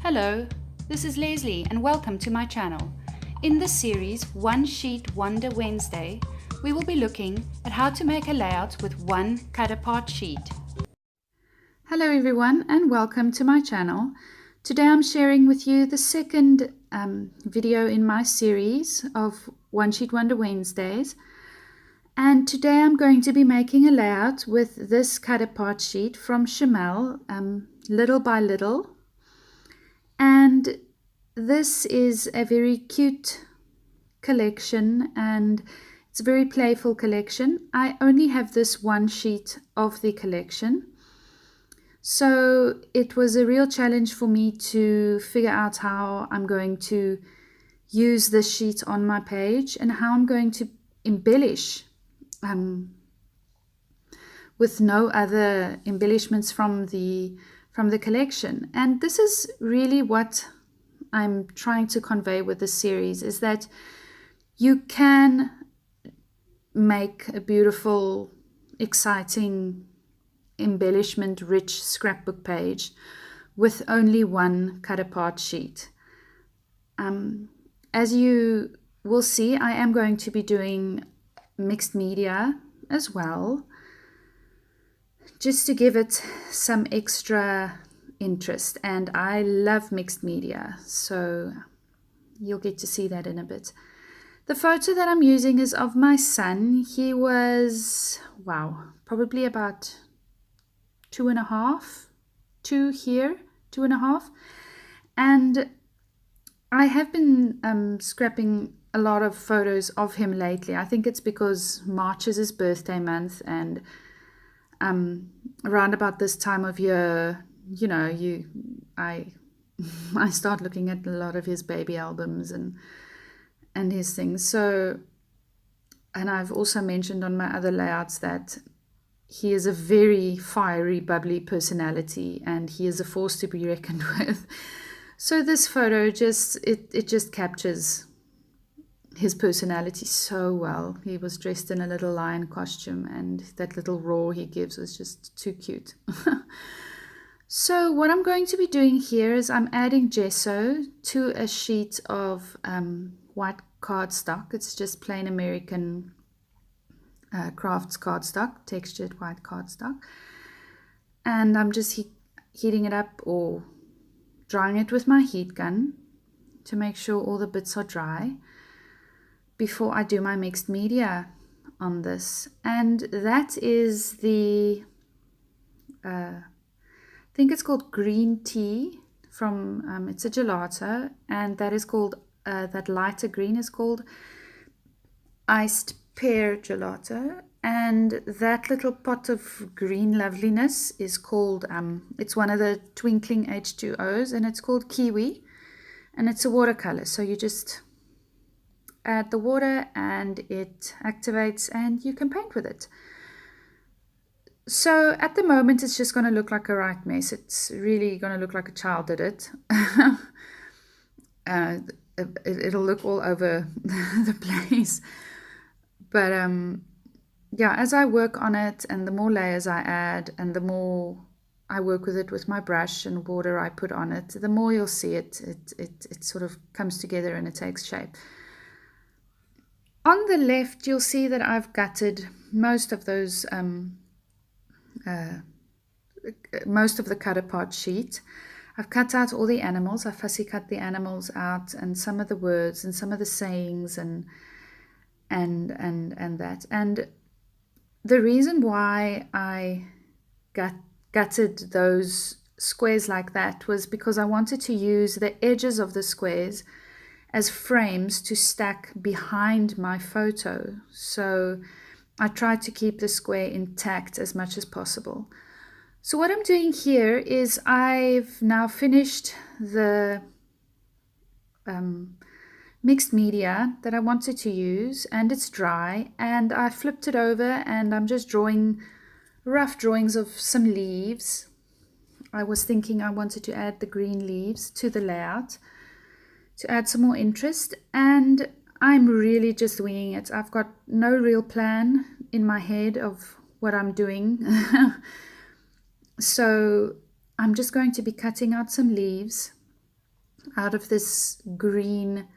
Hello, this is Leslie and welcome to my channel. In this series, One Sheet Wonder Wednesday, we will be looking at how to make a layout with one cut apart sheet. Hello everyone and welcome to my channel. Today I'm sharing with you the second video in my series of One Sheet Wonder Wednesdays. And today I'm going to be making a layout with this cut apart sheet from Shimelle, Little by Little. And this is a very cute collection and it's a very playful collection. I only have this one sheet of the collection. So it was a real challenge for me to figure out how I'm going to use this sheet on my page and how I'm going to embellish with no other embellishments from the collection. And this is really what I'm trying to convey with this series, is that you can make a beautiful, exciting, embellishment rich scrapbook page with only one cut apart sheet. As you will see, I am going to be doing mixed media as well, just to give it some extra interest. And I love mixed media, so you'll get to see that in a bit. The photo that I'm using is of my son. He was, wow, probably about 2.5, 2.5. And I have been scrapping a lot of photos of him lately. I think it's because March is his birthday month, and around about this time of year, you know, I start looking at a lot of his baby albums and his things. So, and I've also mentioned on my other layouts that he is a very fiery, bubbly personality, and he is a force to be reckoned with. So this photo just captures his personality so well. He was dressed in a little lion costume, and that little roar he gives was just too cute. So what I'm going to be doing here is I'm adding gesso to a sheet of white cardstock. It's just plain American crafts cardstock, textured white cardstock. And I'm just heating it up or drying it with my heat gun to make sure all the bits are dry before I do my mixed media on this. And that is the I think it's called green tea from it's a gelato, and that is called that lighter green is called iced pear gelato, and that little pot of green loveliness is called it's one of the Twinkling H2Os, and it's called Kiwi, and it's a watercolor. So you just add the water and it activates and you can paint with it. So at the moment it's just going to look like a right mess. It's really going to look like a child did it. It'll look all over the place. But yeah, as I work on it and the more layers I add and the more I work with it with my brush and water I put on it, the more you'll see it sort of comes together and it takes shape. On the left, you'll see that I've gutted most of those, most of the cut apart sheet. I've cut out all the animals. I fussy cut the animals out and some of the words and some of the sayings and that. And the reason why I gutted those squares like that was because I wanted to use the edges of the squares as frames to stack behind my photo. So I tried to keep the square intact as much as possible. So what I'm doing here is I've now finished the mixed media that I wanted to use, and it's dry, and I flipped it over and I'm just drawing rough drawings of some leaves. I was thinking I wanted to add the green leaves to the layout to add some more interest, and I'm really just winging it. I've got no real plan in my head of what I'm doing. So I'm just going to be cutting out some leaves out of this green,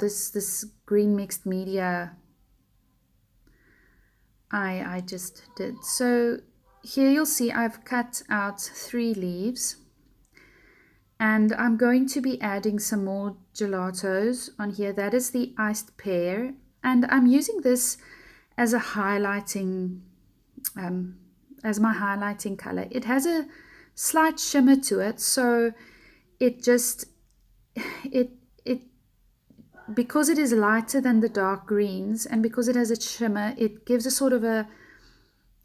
this green mixed media I just did. So here you'll see I've cut out 3 leaves, and I'm going to be adding some more gelatos on here. That is the iced pear, and I'm using this as a highlighting, as my highlighting color. It has a slight shimmer to it, so it because it is lighter than the dark greens, and because it has a shimmer, it gives a sort of a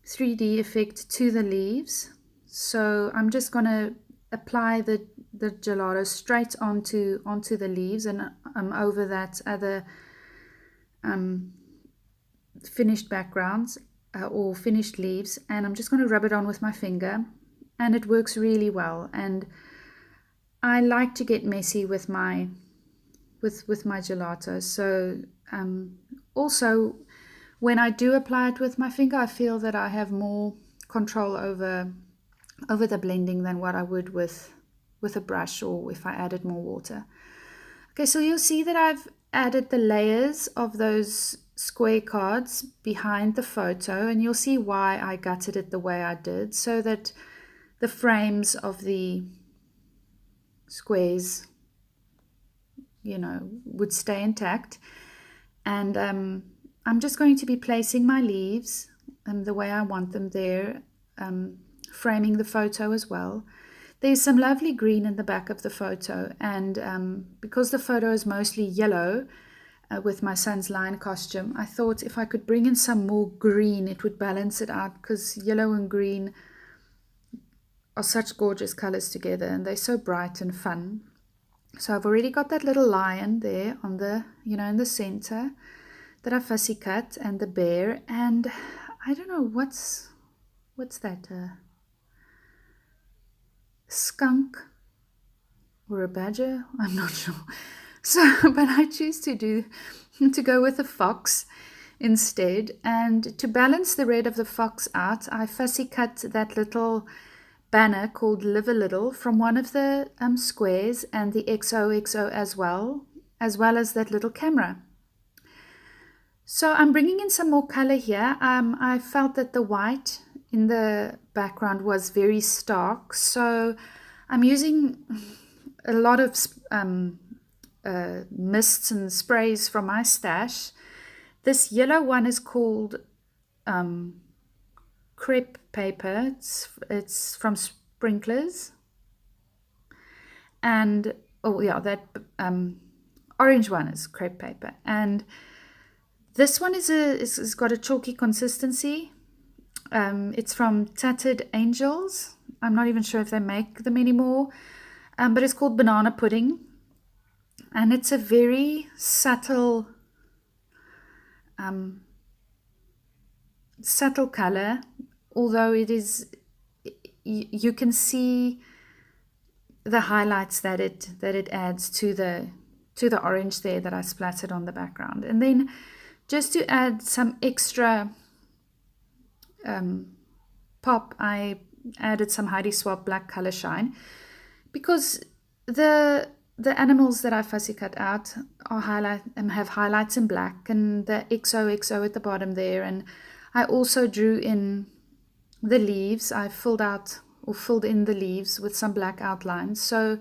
3D effect to the leaves. So I'm just going to apply the gelato straight onto the leaves, and over that other finished backgrounds or finished leaves, and I'm just going to rub it on with my finger, and it works really well. And I like to get messy with my gelato. So also when I do apply it with my finger, I feel that I have more control over the blending than what I would with a brush, or if I added more water. Okay, so you'll see that I've added the layers of those square cards behind the photo, and you'll see why I gutted it the way I did, so that the frames of the squares, would stay intact. And I'm just going to be placing my leaves the way I want them there, framing the photo as well. There's some lovely green in the back of the photo, and because the photo is mostly yellow with my son's lion costume, I thought if I could bring in some more green, it would balance it out, because yellow and green are such gorgeous colors together, and they're so bright and fun. So I've already got that little lion there on the, in the center that I fussy cut, and the bear, and I don't know what's that, skunk or a badger? I'm not sure. So, but I choose to go with a fox instead, and to balance the red of the fox out, I fussy cut that little banner called Live a Little from one of the squares, and the XOXO as well as that little camera. So I'm bringing in some more color here. I felt that the white in the background was very stark, so I'm using a lot of mists and sprays from my stash. This yellow one is called Crepe Paper. It's from Sprinklers. And that orange one is Crepe Paper, and this one is got a chalky consistency. It's from Tattered Angels. I'm not even sure if they make them anymore, but it's called Banana Pudding, and it's a very subtle color, although it is, you can see the highlights that it adds to the orange there that I splattered on the background. And then just to add some extra pop, I added some Heidi Swapp black color shine, because the animals that I fussy cut out have highlights in black, and the XOXO at the bottom there. And I also drew in the leaves. I filled in the leaves with some black outlines, so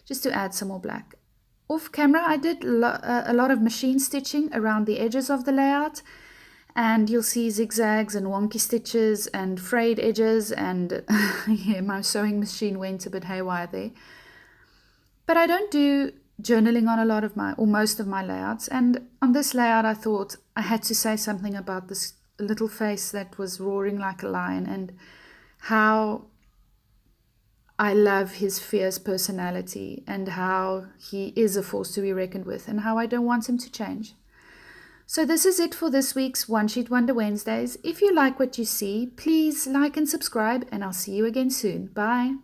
just to add some more black. Off camera, I did a lot of machine stitching around the edges of the layout, and you'll see zigzags and wonky stitches and frayed edges, and my sewing machine went a bit haywire there. But I don't do journaling on a lot of most of my layouts, and on this layout I thought I had to say something about this little face that was roaring like a lion, and how I love his fierce personality, and how he is a force to be reckoned with, and how I don't want him to change. So this is it for this week's One Sheet Wonder Wednesdays. If you like what you see, please like and subscribe, and I'll see you again soon. Bye.